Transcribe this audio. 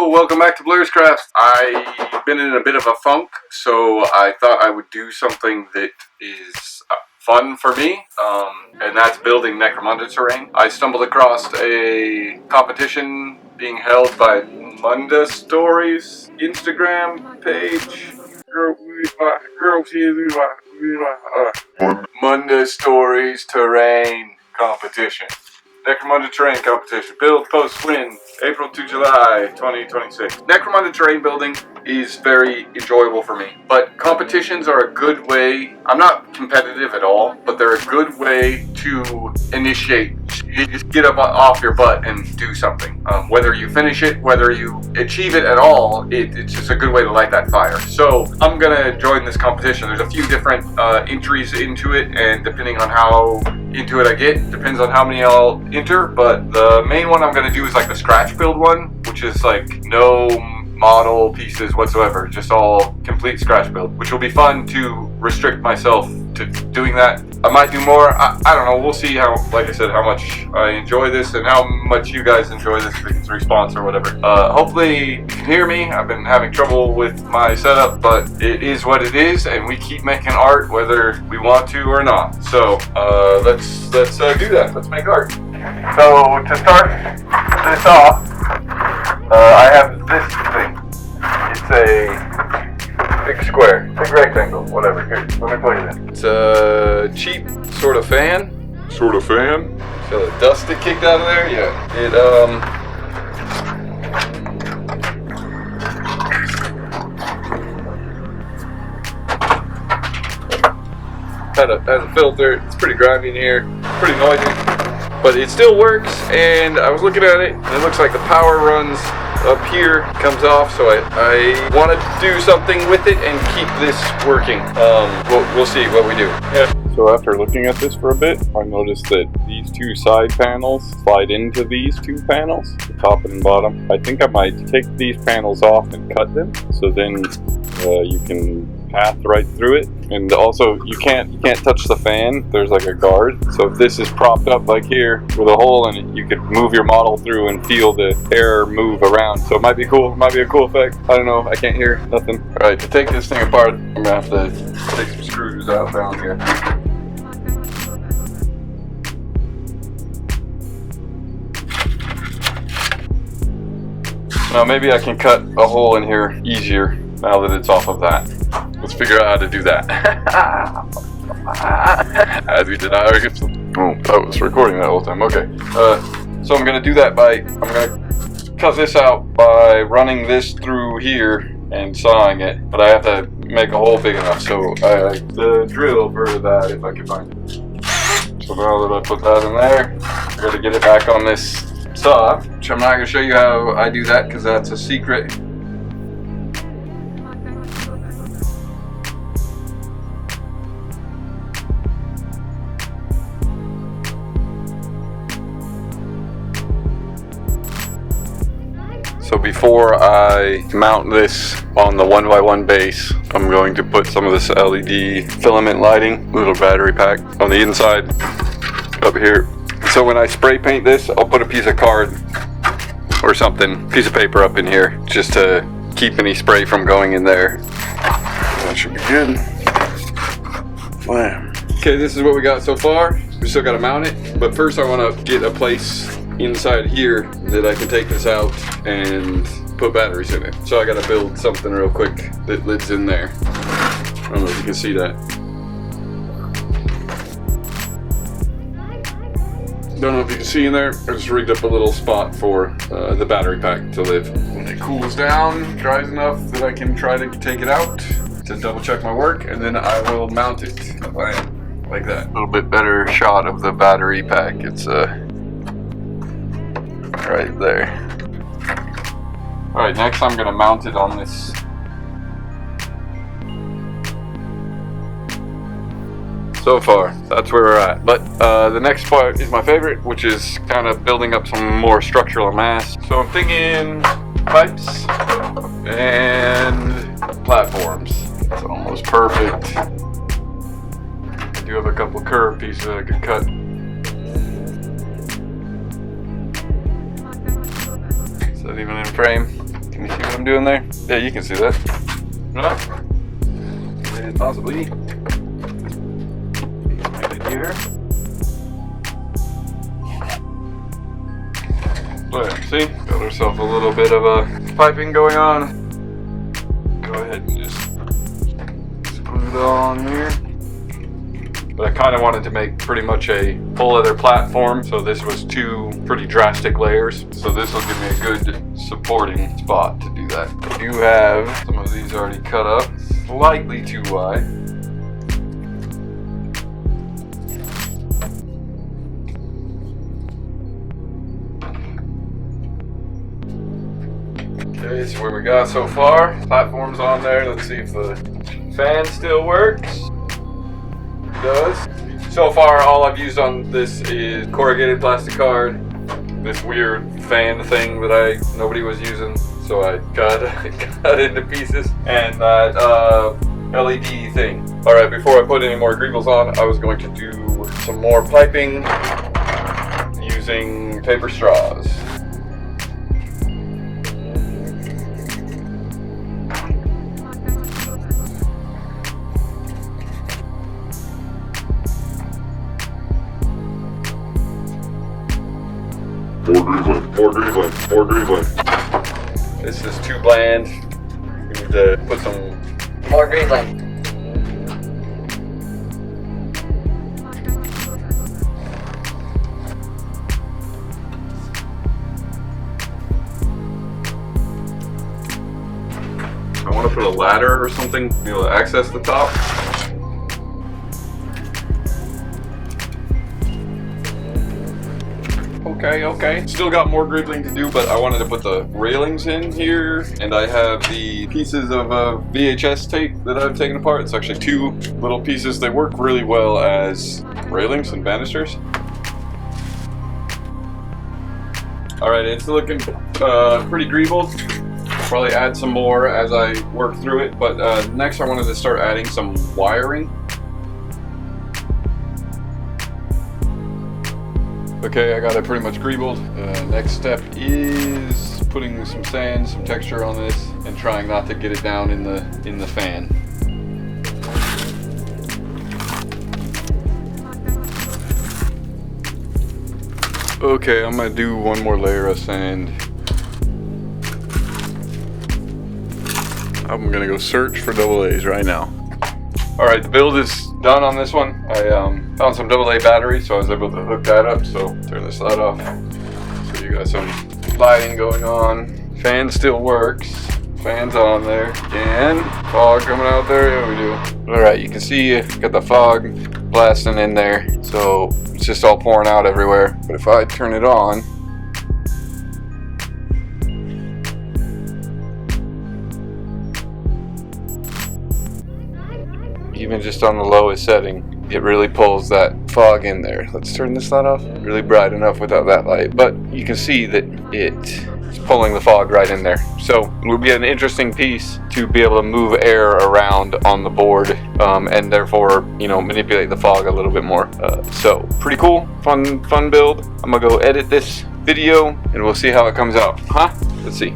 Hello, welcome back to Blair's Crafts. I've been in a bit of a funk, so I thought I would do something that is fun for me, and that's building Necromunda terrain. I stumbled across a competition being held by Munda Stories Instagram page. Munda Stories Terrain Competition. Necromunda Terrain Competition. Build, post, win. April to July 2026. Necromunda terrain building is very enjoyable for me. But competitions are a good way. I'm not competitive at all, but they're a good way to initiate. You just get up off your butt and do something. Whether you finish it, whether you achieve it at all, it's just a good way to light that fire. So I'm gonna join this competition. There's a few different entries into it, and depending on how into it I get, depends on how many I'll enter. But the main one I'm gonna do is like the scratch build one, which is like no model pieces whatsoever, just all complete scratch build, which will be fun to restrict myself to doing that. I might do more, I don't know, we'll see how, like I said, how much I enjoy this and how much you guys enjoy this response or whatever. Hopefully you can hear me. I've been having trouble with my setup, but it is what it is, and we keep making art whether we want to or not. So let's do that. Let's make art. So to start this off, I have this thing. It's a big square, big rectangle, whatever. Here, let me plug it in. It's a cheap sort of fan. Sort of fan? Feel the dust that kicked out of there? Yeah. It has a filter. It's pretty grimy in here, pretty noisy, but it still works. And I was looking at it, and it looks like the power runs up here, comes off, so I want to do something with it and keep this working. We'll see what we do. Yeah. So after looking at this for a bit, I noticed that these two side panels slide into these two panels, the top and bottom. I think I might take these panels off and cut them, so then you can path right through it. And also you can't touch the fan. There's like a guard, so if this is propped up like here with a hole in it, you could move your model through and feel the air move around. So it might be cool. It might be a cool effect. I don't know, I can't hear nothing. All right, to take this thing apart, I'm gonna have to take some screws out down here. Now maybe I can cut a hole in here easier now that it's off of that. Let's figure out how to do that. As we did not argue. Oh, I was recording that whole time. Okay. So I'm gonna do that I'm gonna cut this out by running this through here and sawing it, but I have to make a hole big enough. So the drill for that, if I can find it. So now that I put that in there, I gotta get it back on this saw, which I'm not gonna show you how I do that because that's a secret. So before I mount this on the 1x1 base, I'm going to put some of this LED filament lighting, little battery pack on the inside up here. So when I spray paint this, I'll put a piece of card or something, piece of paper up in here, just to keep any spray from going in there. That should be good. Wow. Okay, this is what we got so far. We still gotta mount it, but first I wanna get a place inside here that I can take this out and put batteries in it. So I gotta build something real quick that lives in there. I don't know if you can see that. Don't know if you can see in there. I just rigged up a little spot for the battery pack to live. When it cools down, dries enough that I can try to take it out to double check my work, and then I will mount it like that. A little bit better shot of the battery pack. It's right there. Alright, next I'm gonna mount it on this. So far, that's where we're at. But the next part is my favorite, which is kind of building up some more structural mass. So I'm thinking pipes and platforms. It's almost perfect. I do have a couple curved pieces that I could cut. Is that even in frame? Come you see what I'm doing there? Yeah, you can see that. And possibly right here. But see, got ourselves a little bit of a piping going on. Go ahead and just put it on here. But I kind of wanted to make pretty much a full leather platform, so this was 2 pretty drastic layers. So this will give me a good supporting spot to do that. I do have some of these already cut up, slightly too wide. Okay, so where we got so far, platform's on there. Let's see if the fan still works. Does. So far, all I've used on this is corrugated plastic card, this weird fan thing that nobody was using, so I cut into pieces, and that LED thing. All right, before I put any more greebles on, I was going to do some more piping using paper straws. More greensling. This is too bland. We need to put some More greensling. I want to put a ladder or something to be able to access the top. Okay. Still got more griddling to do, but I wanted to put the railings in here, and I have the pieces of VHS tape that I've taken apart. It's actually 2 little pieces. They work really well as railings and banisters. Alright, it's looking pretty greebled. I'll probably add some more as I work through it, but next I wanted to start adding some wiring. Okay, I got it pretty much greebled. Next step is putting some sand, some texture on this, and trying not to get it down in the fan. Okay, I'm gonna do one more layer of sand. I'm gonna go search for AA right now. Alright, the build is done on this one. I found some AA batteries, so I was able to hook that up. So turn this light off. So you got some lighting going on. Fan still works. Fan's on there. Again, fog coming out there. Yeah, we do. Alright, you can see got the fog blasting in there. So it's just all pouring out everywhere. But if I turn it on, even just on the lowest setting, it really pulls that fog in there. Let's turn this light off. Really bright enough without that light, but you can see that it's pulling the fog right in there. So it would be an interesting piece to be able to move air around on the board, and therefore, manipulate the fog a little bit more. So pretty cool, fun build. I'm gonna go edit this video and we'll see how it comes out. Let's see.